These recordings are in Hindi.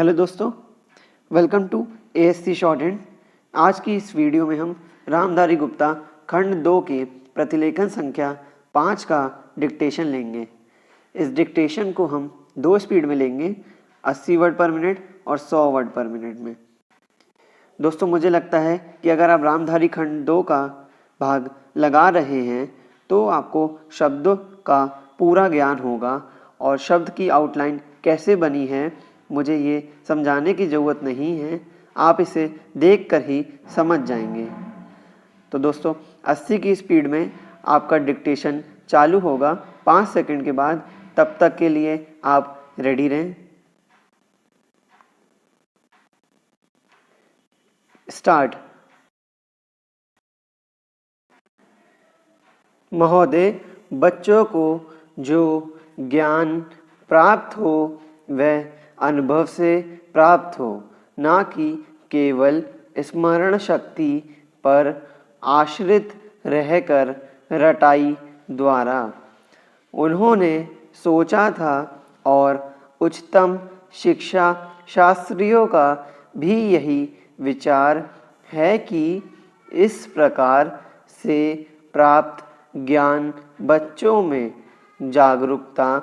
हेलो दोस्तों, welcome to ASC shorthand. आज की इस वीडियो में हम रामधारी गुप्ता खंड 2 के प्रतिलेखन संख्या 5 का डिक्टेशन लेंगे। इस डिक्टेशन को हम 2 स्पीड में लेंगे, 80 वर्ड पर मिनट और 100 वर्ड पर मिनट में। दोस्तों, मुझे लगता है कि अगर आप रामधारी खंड 2 का भाग लगा रहे हैं तो आपको शब्दों का पूरा ज्ञान होगा और शब्द की आउटलाइन कैसे बनी है मुझे ये समझाने की ज़रूरत नहीं है, आप इसे देखकर ही समझ जाएंगे। तो दोस्तों, 80 की स्पीड में आपका डिक्टेशन चालू होगा 5 सेकंड के बाद। तब तक के लिए आप रेडी रहें। स्टार्ट। महोदय, बच्चों को जो ज्ञान प्राप्त हो वह अनुभव से प्राप्त हो, ना कि केवल स्मरण शक्ति पर आश्रित रहकर रटाई द्वारा। उन्होंने सोचा था और उच्चतम शिक्षा शास्त्रियों का भी यही विचार है कि इस प्रकार से प्राप्त ज्ञान बच्चों में जागरूकता,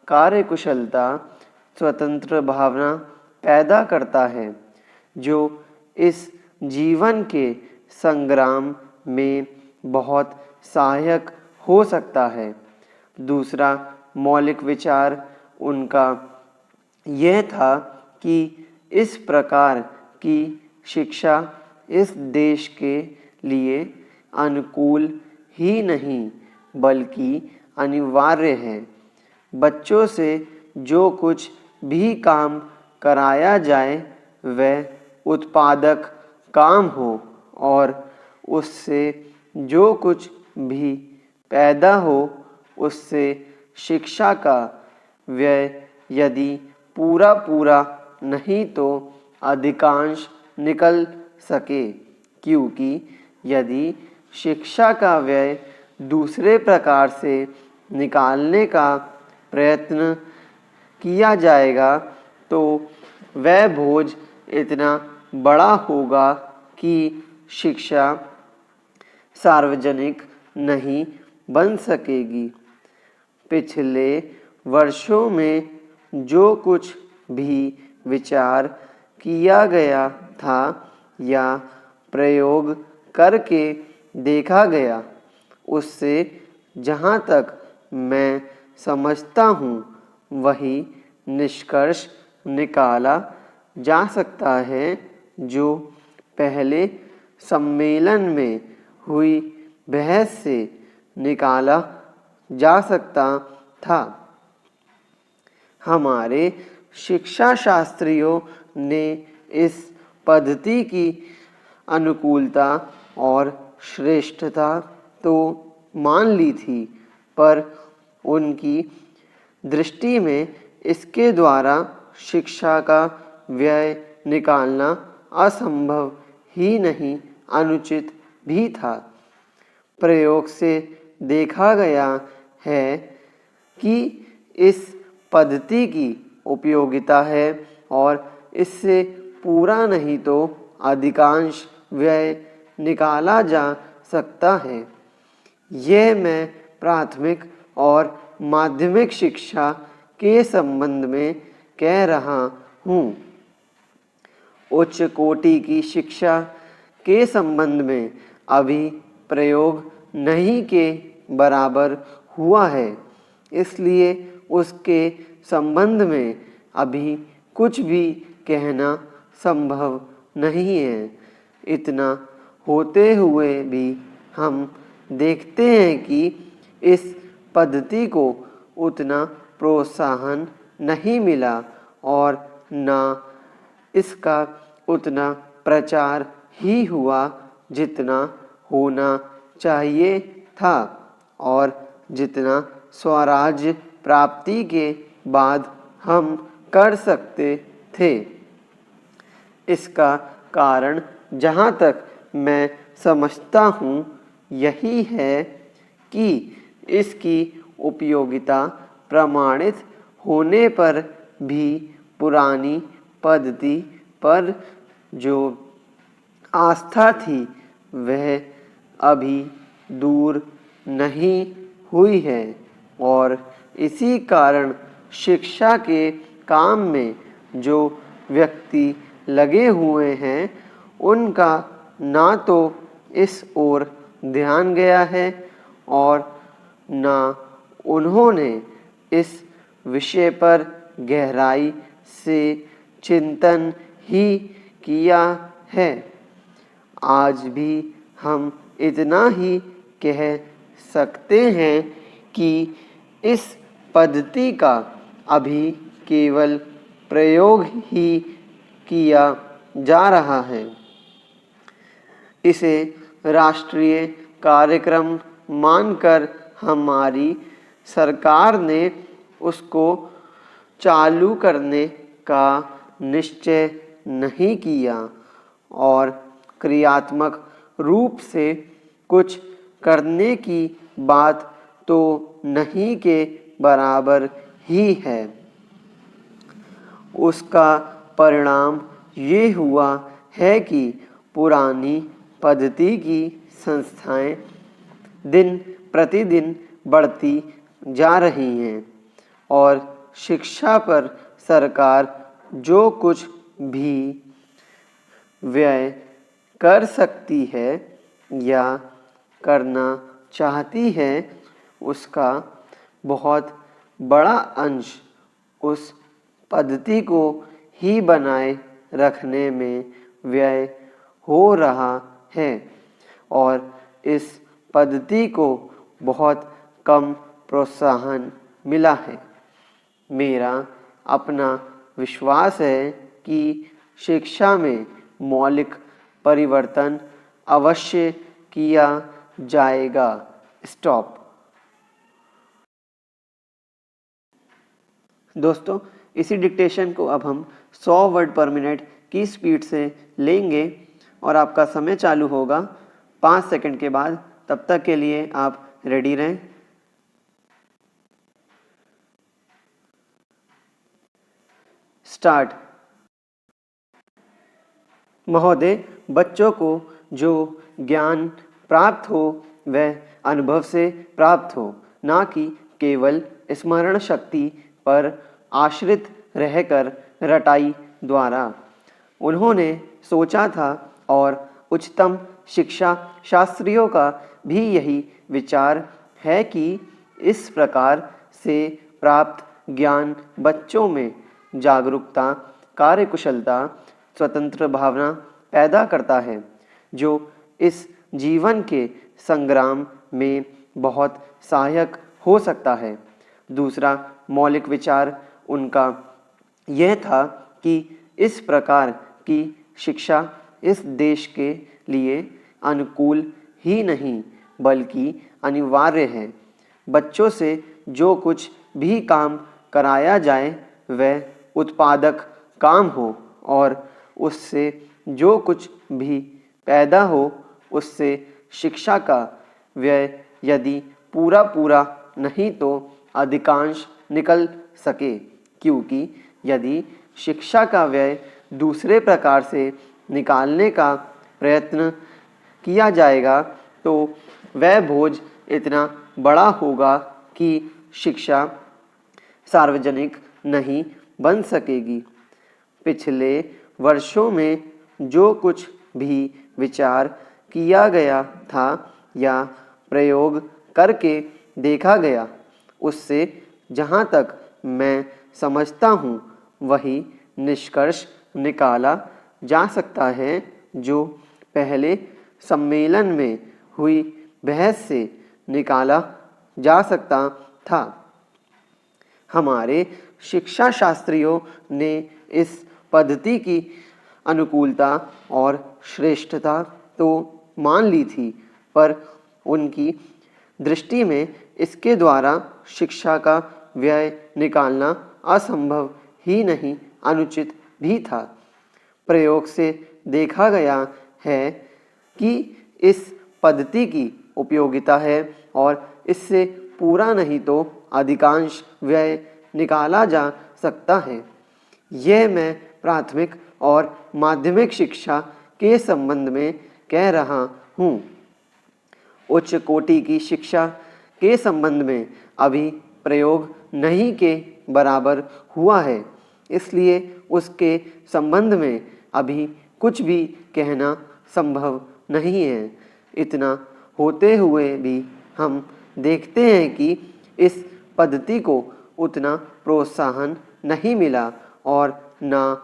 कार्यकुशलता, स्वतंत्र भावना पैदा करता है, जो इस जीवन के संग्राम में बहुत सहायक हो सकता है। दूसरा मौलिक विचार उनका यह था कि इस प्रकार की शिक्षा इस देश के लिए अनुकूल ही नहीं बल्कि अनिवार्य है। बच्चों से जो कुछ भी काम कराया जाए वह उत्पादक काम हो और उससे जो कुछ भी पैदा हो उससे शिक्षा का व्यय यदि पूरा नहीं तो अधिकांश निकल सके, क्योंकि यदि शिक्षा का व्यय दूसरे प्रकार से निकालने का प्रयत्न किया जाएगा तो वह बोझ इतना बड़ा होगा कि शिक्षा सार्वजनिक नहीं बन सकेगी। पिछले वर्षों में जो कुछ भी विचार किया गया था या प्रयोग करके देखा गया, उससे जहाँ तक मैं समझता हूँ वही निष्कर्ष निकाला जा सकता है जो पहले सम्मेलन में हुई बहस से निकाला जा सकता था। हमारे शिक्षा शास्त्रियों ने इस पद्धति की अनुकूलता और श्रेष्ठता तो मान ली थी, पर उनकी दृष्टि में इसके द्वारा शिक्षा का व्यय निकालना असंभव ही नहीं अनुचित भी था। प्रयोग से देखा गया है कि इस पद्धति की उपयोगिता है और इससे पूरा नहीं तो अधिकांश व्यय निकाला जा सकता है। यह मैं प्राथमिक और माध्यमिक शिक्षा के संबंध में कह रहा हूँ। उच्च कोटि की शिक्षा के संबंध में अभी प्रयोग नहीं के बराबर हुआ है, इसलिए उसके संबंध में अभी कुछ भी कहना संभव नहीं है। इतना होते हुए भी हम देखते हैं कि इस पद्धति को उतना प्रोत्साहन नहीं मिला और न इसका उतना प्रचार ही हुआ जितना होना चाहिए था और जितना स्वराज्य प्राप्ति के बाद हम कर सकते थे। इसका कारण जहाँ तक मैं समझता हूँ यही है कि इसकी उपयोगिता प्रमाणित होने पर भी पुरानी पद्धति पर जो आस्था थी वह अभी दूर नहीं हुई है और इसी कारण शिक्षा के काम में जो व्यक्ति लगे हुए हैं उनका ना तो इस ओर ध्यान गया है और ना उन्होंने इस विषय पर गहराई से चिंतन ही किया है। आज भी हम इतना ही कह सकते हैं कि इस पद्धति का अभी केवल प्रयोग ही किया जा रहा है। इसे राष्ट्रीय कार्यक्रम मानकर हमारी सरकार ने उसको चालू करने का निश्चय नहीं किया और क्रियात्मक रूप से कुछ करने की बात तो नहीं के बराबर ही है। उसका परिणाम ये हुआ है कि पुरानी पद्धति की संस्थाएं दिन प्रतिदिन बढ़ती जा रही हैं और शिक्षा पर सरकार जो कुछ भी व्यय कर सकती है या करना चाहती है उसका बहुत बड़ा अंश उस पद्धति को ही बनाए रखने में व्यय हो रहा है और इस पद्धति को बहुत कम प्रोत्साहन मिला है। मेरा अपना विश्वास है कि शिक्षा में मौलिक परिवर्तन अवश्य किया जाएगा। स्टॉप। दोस्तों, इसी डिक्टेशन को अब हम 100 वर्ड पर मिनट की स्पीड से लेंगे और आपका समय चालू होगा 5 सेकंड के बाद। तब तक के लिए आप रेडी रहें। स्टार्ट। महोदय, बच्चों को जो ज्ञान प्राप्त हो वह अनुभव से प्राप्त हो, ना कि केवल स्मरण शक्ति पर आश्रित रहकर रटाई द्वारा। उन्होंने सोचा था और उच्चतम शिक्षा शास्त्रियों का भी यही विचार है कि इस प्रकार से प्राप्त ज्ञान बच्चों में जागरूकता, कार्यकुशलता, स्वतंत्र भावना पैदा करता है जो इस जीवन के संग्राम में बहुत सहायक हो सकता है। दूसरा मौलिक विचार उनका यह था कि इस प्रकार की शिक्षा इस देश के लिए अनुकूल ही नहीं बल्कि अनिवार्य है। बच्चों से जो कुछ भी काम कराया जाए वह उत्पादक काम हो और उससे जो कुछ भी पैदा हो उससे शिक्षा का व्यय यदि पूरा नहीं तो अधिकांश निकल सके, क्योंकि यदि शिक्षा का व्यय दूसरे प्रकार से निकालने का प्रयत्न किया जाएगा तो वह बोझ इतना बड़ा होगा कि शिक्षा सार्वजनिक नहीं बन सकेगी। पिछले वर्षों में जो कुछ भी विचार किया गया था या प्रयोग करके देखा गया उससे जहाँ तक मैं समझता हूँ वही निष्कर्ष निकाला जा सकता है जो पहले सम्मेलन में हुई बहस से निकाला जा सकता था। हमारे शिक्षा शास्त्रियों ने इस पद्धति की अनुकूलता और श्रेष्ठता तो मान ली थी, पर उनकी दृष्टि में इसके द्वारा शिक्षा का व्यय निकालना असंभव ही नहीं अनुचित भी था। प्रयोग से देखा गया है कि इस पद्धति की उपयोगिता है और इससे पूरा नहीं तो अधिकांश व्यय निकाला जा सकता है। यह मैं प्राथमिक और माध्यमिक शिक्षा के संबंध में कह रहा हूँ। उच्च कोटि की शिक्षा के संबंध में अभी प्रयोग नहीं के बराबर हुआ है, इसलिए उसके संबंध में अभी कुछ भी कहना संभव नहीं है। इतना होते हुए भी हम देखते हैं कि इस पद्धति को उतना प्रोत्साहन नहीं मिला और न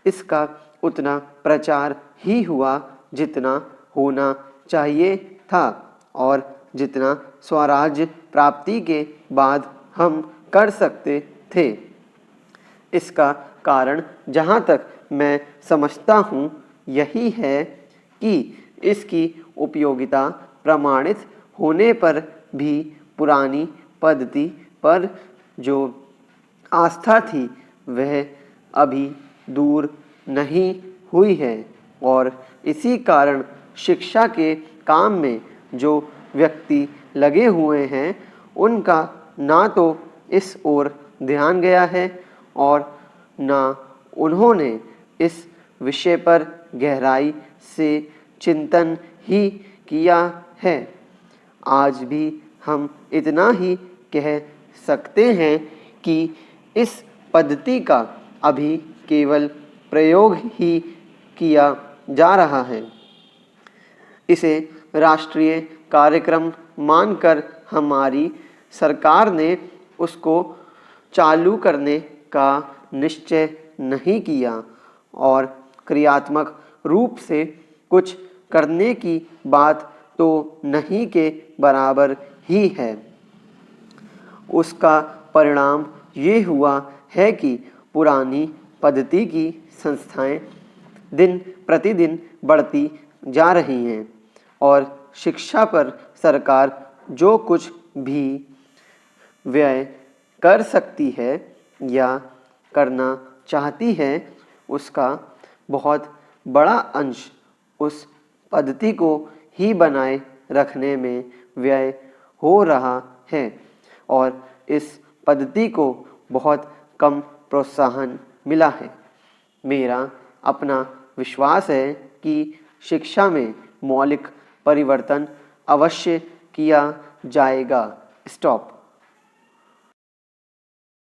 इसका उतना प्रचार ही हुआ जितना होना चाहिए था और जितना स्वराज्य प्राप्ति के बाद हम कर सकते थे। इसका कारण जहाँ तक मैं समझता हूँ यही है कि इसकी उपयोगिता प्रमाणित होने पर भी पुरानी पद्धति पर जो आस्था थी वह अभी दूर नहीं हुई है और इसी कारण शिक्षा के काम में जो व्यक्ति लगे हुए हैं उनका ना तो इस ओर ध्यान गया है और ना उन्होंने इस विषय पर गहराई से चिंतन ही किया है। आज भी हम इतना ही कह सकते हैं कि इस पद्धति का अभी केवल प्रयोग ही किया जा रहा है। इसे राष्ट्रीय कार्यक्रम मानकर हमारी सरकार ने उसको चालू करने का निश्चय नहीं किया और क्रियात्मक रूप से कुछ करने की बात तो नहीं के बराबर ही है। उसका परिणाम ये हुआ है कि पुरानी पद्धति की संस्थाएं दिन प्रतिदिन बढ़ती जा रही हैं और शिक्षा पर सरकार जो कुछ भी व्यय कर सकती है या करना चाहती है उसका बहुत बड़ा अंश उस पद्धति को ही बनाए रखने में व्यय हो रहा है और इस पद्धति को बहुत कम प्रोत्साहन मिला है। मेरा अपना विश्वास है कि शिक्षा में मौलिक परिवर्तन अवश्य किया जाएगा। स्टॉप।